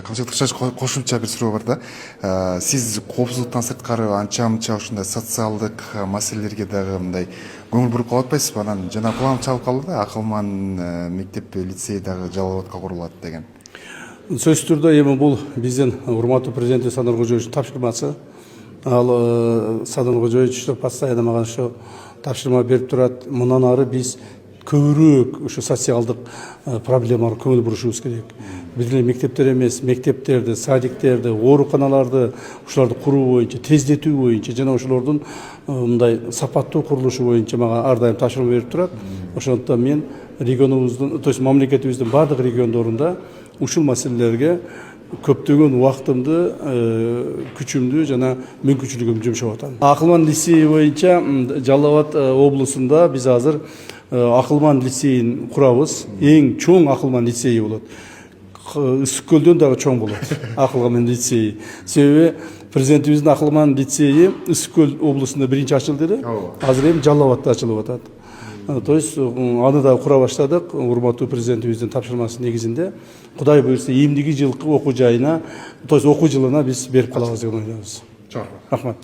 Кымчылык кошумча бир суроо бар да. Сиз коопсуздуктан сырткары анча-мынча ушундай социалдык маселелерге дагы мындай көңүл буруп калып атпайсызбы? Анан жана кулагым чалып калды да, акылман мектеп лицей дагы Жалал абадка курулат деген. Сөзсүз түрдө эми бул биздин урматтуу президент Садыр Кожоевичтин тапшырмасы. Ал Садыр Кожоевич постоянно мага ошо тапшырма берип турат. Мындан ары биз көбүрөөк ушу социалдык проблемаларга көңүл бурушубуз керек. Бир эле мектептер эмес, мектептерди, садиктерди, ооруканаларды ушуларды куруу боюнча, тездетүү боюнча жана ошолордун мындай сапаттуу курулушу боюнча мага ар дайым тапшырма берип турат. Ошондуктан мен регионубуздун, то есть мамлекетибиздин бардык региондорунда ушул маселелерге көптөгөн убактымды, күчүмдү жана мүмкүнчүлүгүмдү жумшап атам. Акылман лицейи боюнча Жалал абад облусунда биз азыр акылман лицейин курабыз. Эң чоң акылман лицейи болот. Ысык көлдөн дагы чоң болот акылман лицейи. Себеби президентибиздин акылман лицейи Ысык көл облусунда биринчи ачылды эле. Азыр эми Жалал абадта ачылып атат. То есть аны да кура баштадык. Урматтуу президентибиздин тапшырмасы негизинде Кудай буйрса эмдиги жылкы окуу жайына, то есть окуу жылына биз берип калабыз деп ойлойбуз. Чоң Рахмат.